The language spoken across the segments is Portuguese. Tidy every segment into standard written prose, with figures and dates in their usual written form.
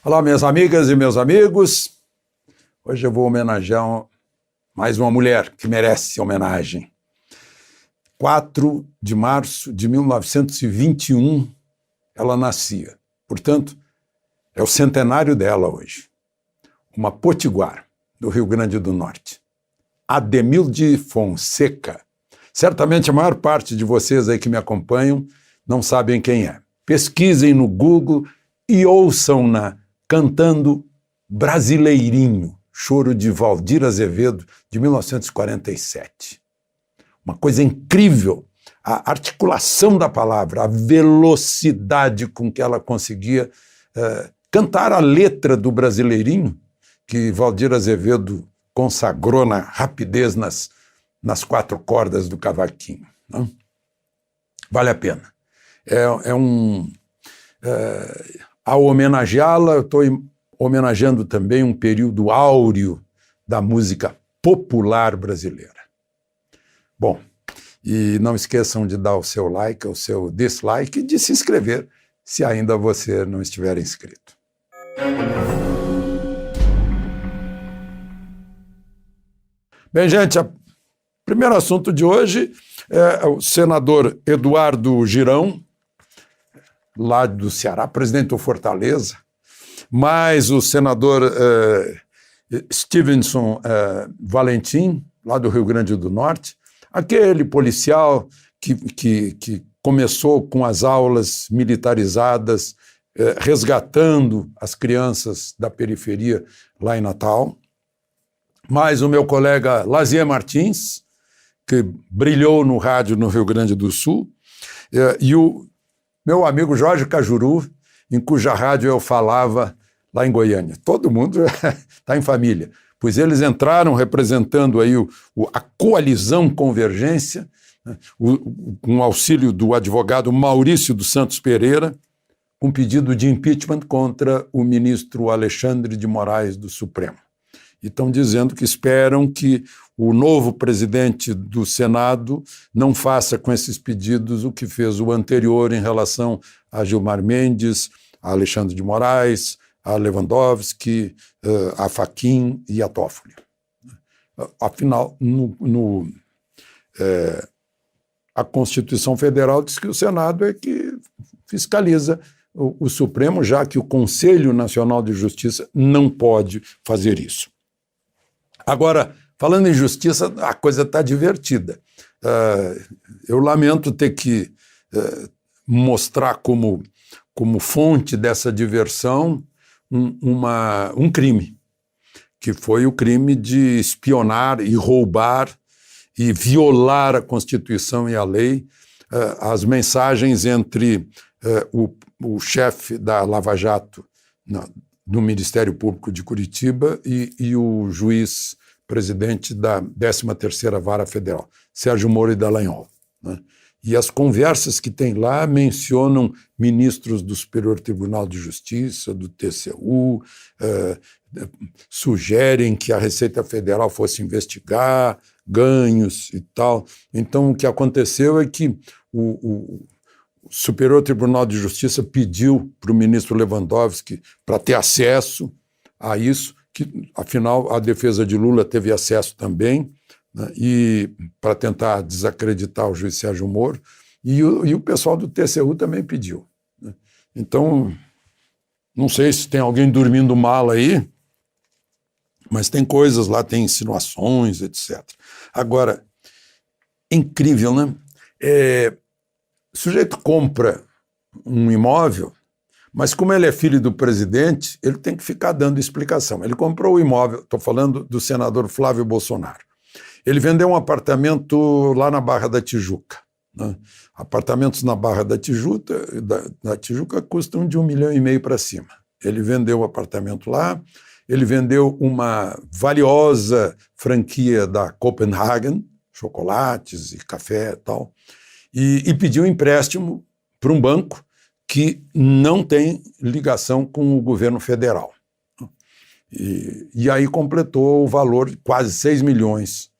Olá, minhas amigas e meus amigos. Hoje eu vou homenagear mais uma mulher que merece homenagem. 4 de março de 1921, ela nascia. Portanto, é o centenário dela hoje. Uma potiguar do Rio Grande do Norte. Ademilde Fonseca. Certamente a maior parte de vocês aí que me acompanham não sabem quem é. Pesquisem no Google e ouçam-na cantando Brasileirinho, choro de Valdir Azevedo, de 1947. Uma coisa incrível, a articulação da palavra, a velocidade com que ela conseguia cantar a letra do Brasileirinho, que Valdir Azevedo consagrou na rapidez nas 4 cordas do cavaquinho. Não? Vale a pena. Ao homenageá-la, eu estou homenageando também um período áureo da música popular brasileira. Bom, e não esqueçam de dar o seu like, o seu dislike e de se inscrever se ainda você não estiver inscrito. Bem, gente, o primeiro assunto de hoje é o senador Eduardo Girão, lá do Ceará, presidente do Fortaleza, mais o senador Stevenson Valentim, lá do Rio Grande do Norte, aquele policial que começou com as aulas militarizadas, resgatando as crianças da periferia lá em Natal, mais o meu colega Lazier Martins, que brilhou no rádio no Rio Grande do Sul, e o meu amigo Jorge Cajuru, em cuja rádio eu falava lá em Goiânia. Todo mundo está em família, pois eles entraram representando aí a coalizão Convergência, né, com o auxílio do advogado Maurício dos Santos Pereira, com pedido de impeachment contra o ministro Alexandre de Moraes do Supremo. E estão dizendo que esperam que o novo presidente do Senado não faça com esses pedidos o que fez o anterior em relação a Gilmar Mendes, a Alexandre de Moraes, a Lewandowski, a Fachin e a Toffoli. Afinal, a Constituição Federal diz que o Senado é que fiscaliza o Supremo, já que o Conselho Nacional de Justiça não pode fazer isso. Agora, falando em justiça, a coisa está divertida. Eu lamento ter que mostrar como fonte dessa diversão um crime, que foi o crime de espionar e roubar e violar a Constituição e a lei, as mensagens entre o chefe da Lava Jato no Ministério Público de Curitiba e o juiz presidente da 13ª Vara Federal, Sérgio Moro e Dallagnol, né? E as conversas que tem lá mencionam ministros do Superior Tribunal de Justiça, do TCU, sugerem que a Receita Federal fosse investigar ganhos e tal. Então, o que aconteceu é que o Superior Tribunal de Justiça pediu para o ministro Lewandowski para ter acesso a isso, que, afinal, a defesa de Lula teve acesso também, né, e para tentar desacreditar o juiz Sérgio Moro, e o pessoal do TCU também pediu, né. Então, não sei se tem alguém dormindo mal aí, mas tem coisas lá, tem insinuações, etc. Agora, é incrível, né? O sujeito compra um imóvel, mas como ele é filho do presidente, ele tem que ficar dando explicação. Ele comprou o imóvel, estou falando do senador Flávio Bolsonaro. Ele vendeu um apartamento lá na Barra da Tijuca, né? Apartamentos na Barra da Tijuca custam de 1,5 milhão para cima. Ele vendeu o apartamento lá, ele vendeu uma valiosa franquia da Copenhagen, chocolates e café e tal, e pediu um empréstimo para um banco que não tem ligação com o governo federal. E aí completou o valor de quase 6 milhões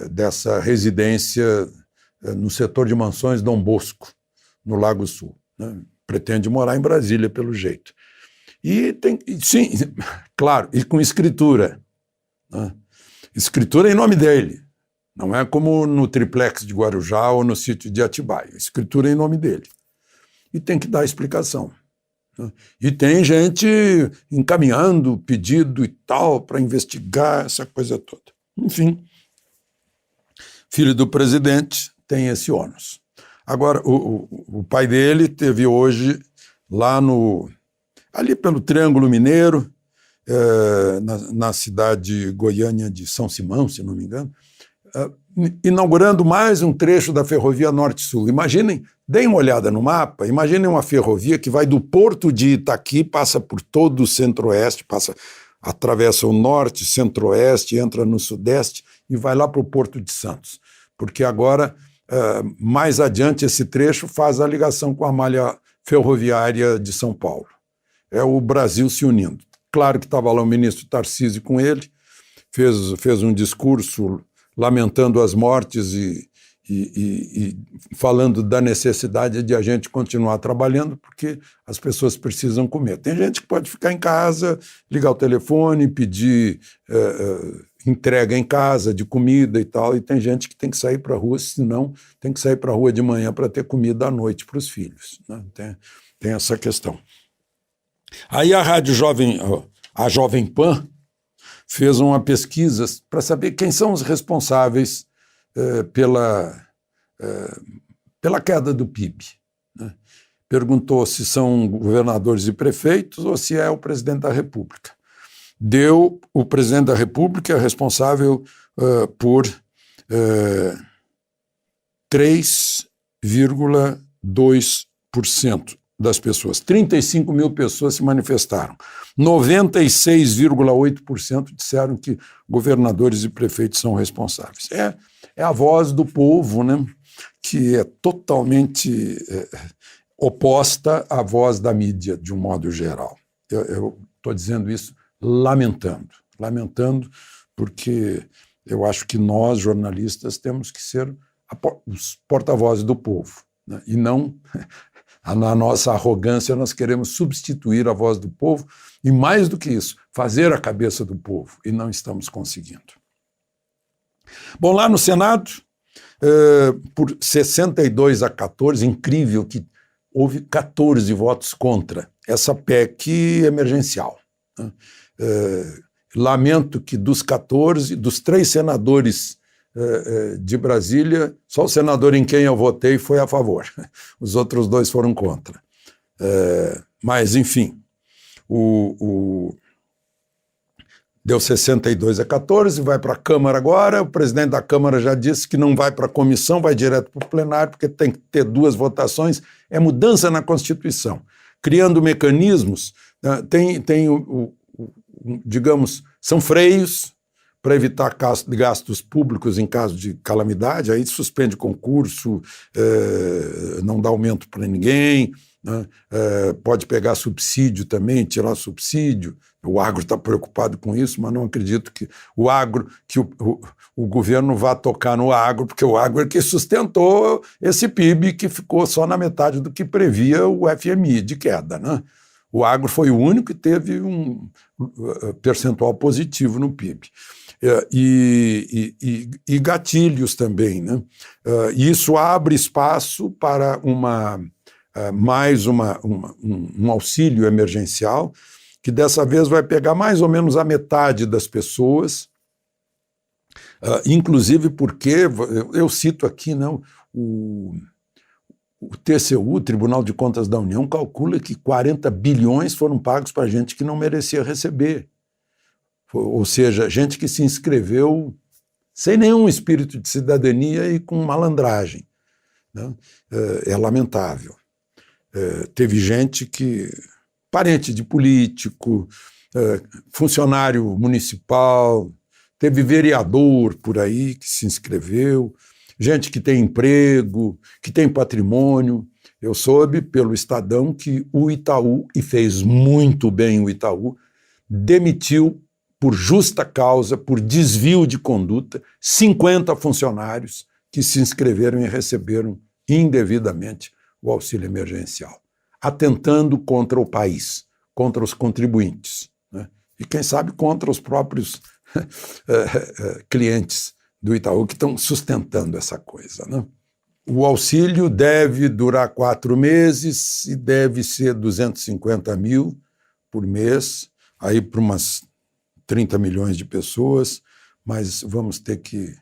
dessa residência no setor de mansões Dom Bosco, no Lago Sul, né? Pretende morar em Brasília, pelo jeito. Sim, claro, e com escritura. Né? Escritura em nome dele. Não é como no triplex de Guarujá ou no sítio de Atibaia. Escritura em nome dele. E tem que dar explicação. Né? E tem gente encaminhando pedido e tal para investigar essa coisa toda. Enfim, filho do presidente tem esse ônus. Agora, o pai dele teve hoje lá ali pelo Triângulo Mineiro, na cidade goiânia de São Simão, se não me engano, inaugurando mais um trecho da ferrovia Norte-Sul. Imaginem, deem uma olhada no mapa, imaginem uma ferrovia que vai do porto de Itaqui, passa por todo o centro-oeste, atravessa o norte, centro-oeste, entra no sudeste e vai lá para o Porto de Santos. Porque agora, mais adiante, esse trecho faz a ligação com a malha ferroviária de São Paulo. É o Brasil se unindo. Claro que estava lá o ministro Tarcísio com ele, fez um discurso lamentando as mortes e falando da necessidade de a gente continuar trabalhando, porque as pessoas precisam comer. Tem gente que pode ficar em casa, ligar o telefone, pedir entrega em casa de comida e tal, e tem gente que tem que sair para a rua, senão tem que sair para a rua de manhã para ter comida à noite para os filhos. Né? Tem essa questão. Aí a Jovem Pan, fez uma pesquisa para saber quem são os responsáveis pela queda do PIB. Né? Perguntou se são governadores e prefeitos ou se é o presidente da República. O presidente da República é responsável por 3,2% das pessoas. 35 mil pessoas se manifestaram. 96,8% disseram que governadores e prefeitos são responsáveis. É a voz do povo, né, que é totalmente oposta à voz da mídia, de um modo geral. Eu estou dizendo isso lamentando, porque eu acho que nós, jornalistas, temos que ser os porta-vozes do povo, né, e não... Na nossa arrogância, nós queremos substituir a voz do povo e, mais do que isso, fazer a cabeça do povo, e não estamos conseguindo. Bom, lá no Senado, por 62-14, incrível que houve 14 votos contra essa PEC emergencial. Né? Lamento que dos 14, dos 3 senadores de Brasília, só o senador em quem eu votei foi a favor. Os outros 2 foram contra. Mas, enfim, deu 62-14, vai para a Câmara agora, o presidente da Câmara já disse que não vai para a comissão, vai direto para o plenário, porque tem que ter 2 votações, é mudança na Constituição. Criando mecanismos, digamos, são freios, para evitar gastos públicos em caso de calamidade, aí suspende concurso, não dá aumento para ninguém, né? Pode pegar subsídio também, tirar subsídio. O agro está preocupado com isso, mas não acredito que o governo vá tocar no agro, porque o agro é que sustentou esse PIB que ficou só na metade do que previa o FMI de queda. Né? O agro foi o único que teve um percentual positivo no PIB. E gatilhos também. Né? Isso abre espaço para um auxílio emergencial, que dessa vez vai pegar mais ou menos a metade das pessoas, inclusive porque, eu cito aqui, não, o TCU, Tribunal de Contas da União, calcula que 40 bilhões foram pagos para gente que não merecia receber. Ou seja, gente que se inscreveu sem nenhum espírito de cidadania e com malandragem. Né? É lamentável. Teve gente parente de político, funcionário municipal, teve vereador por aí que se inscreveu, gente que tem emprego, que tem patrimônio. Eu soube pelo Estadão que o Itaú, e fez muito bem o Itaú, demitiu por justa causa, por desvio de conduta, 50 funcionários que se inscreveram e receberam indevidamente o auxílio emergencial, atentando contra o país, contra os contribuintes, né? E, quem sabe, contra os próprios clientes do Itaú que estão sustentando essa coisa, né? O auxílio deve durar 4 meses e deve ser 250 mil por mês, aí para umas 30 milhões de pessoas, mas vamos ter que...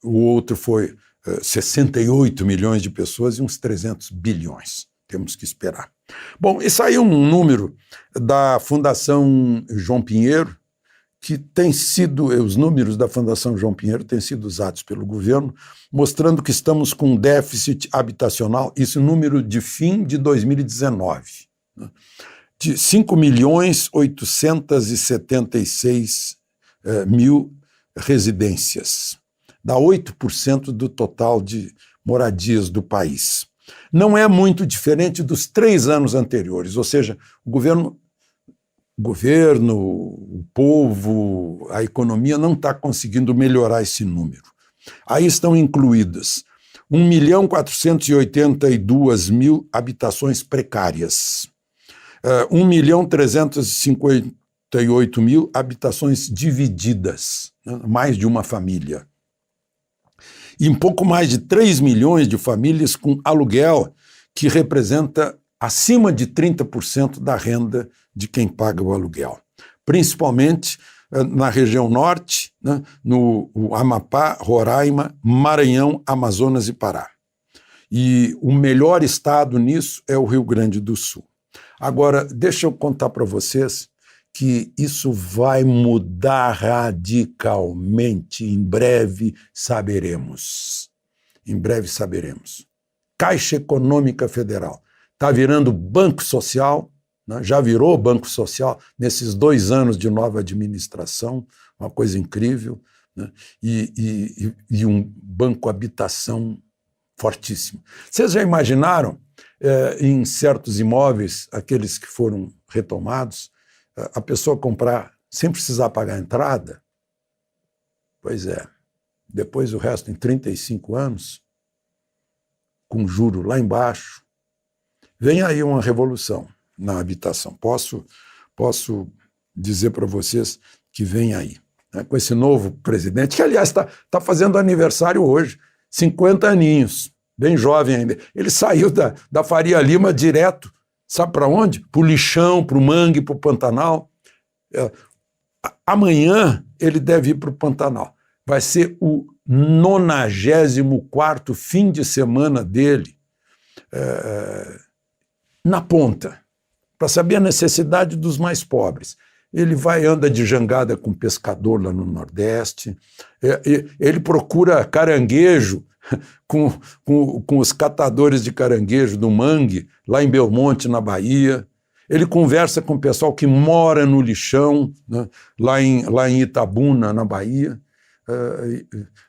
O outro foi 68 milhões de pessoas e uns 300 bilhões. Temos que esperar. Bom, e saiu um número da Fundação João Pinheiro, que tem sido, os números da Fundação João Pinheiro têm sido usados pelo governo, mostrando que estamos com um déficit habitacional, isso número de fim de 2019, né, de 5.876.000 residências, dá 8% do total de moradias do país. Não é muito diferente dos 3 anos anteriores, ou seja, o governo, o povo, a economia não está conseguindo melhorar esse número. Aí estão incluídas 1.482.000 habitações precárias, 1.358.000 habitações divididas, né, mais de uma família. E um pouco mais de 3 milhões de famílias com aluguel, que representa acima de 30% da renda de quem paga o aluguel. Principalmente na região norte, né, no Amapá, Roraima, Maranhão, Amazonas e Pará. E o melhor estado nisso é o Rio Grande do Sul. Agora, deixa eu contar para vocês que isso vai mudar radicalmente. Em breve saberemos. Em breve saberemos. Caixa Econômica Federal está virando Banco Social, né? Já virou Banco Social nesses 2 anos de nova administração, uma coisa incrível, né? E um banco habitação fortíssimo. Vocês já imaginaram, em certos imóveis, aqueles que foram retomados, a pessoa comprar sem precisar pagar a entrada? Pois é. Depois o resto em 35 anos, com juro lá embaixo, vem aí uma revolução na habitação. Posso dizer para vocês que vem aí, né, com esse novo presidente, que, aliás, está fazendo aniversário hoje, 50 aninhos, bem jovem ainda. Ele saiu da Faria Lima direto, sabe para onde? Para o Lixão, para o Mangue, para o Pantanal. Amanhã ele deve ir para o Pantanal. Vai ser o 94º fim de semana dele na ponta, para saber a necessidade dos mais pobres. Ele anda de jangada com pescador lá no Nordeste, ele procura caranguejo com os catadores de caranguejo do Mangue, lá em Belmonte, na Bahia. Ele conversa com o pessoal que mora no Lixão, né, lá em Itabuna, na Bahia.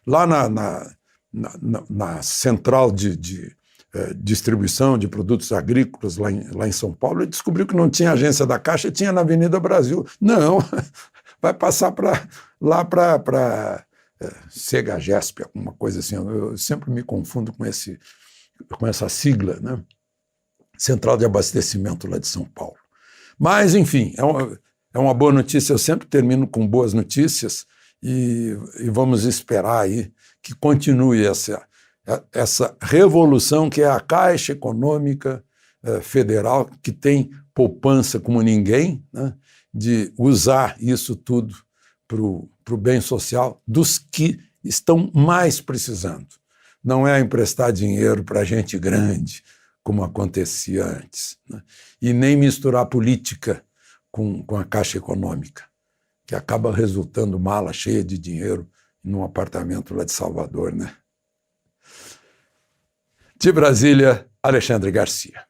Lá na central de distribuição de produtos agrícolas lá em São Paulo, ele descobriu que não tinha agência da Caixa, tinha na Avenida Brasil. Não, vai passar lá para Segagesp, alguma coisa assim. Eu sempre me confundo com essa sigla, né? Central de Abastecimento lá de São Paulo. Mas, enfim, é uma boa notícia. Eu sempre termino com boas notícias e vamos esperar aí que continue essa revolução que é a Caixa Econômica Federal, que tem poupança como ninguém, né, de usar isso tudo para o bem social dos que estão mais precisando. Não é emprestar dinheiro para gente grande, como acontecia antes, né, e nem misturar política com a Caixa Econômica, que acaba resultando mala cheia de dinheiro num apartamento lá de Salvador, né? De Brasília, Alexandre Garcia.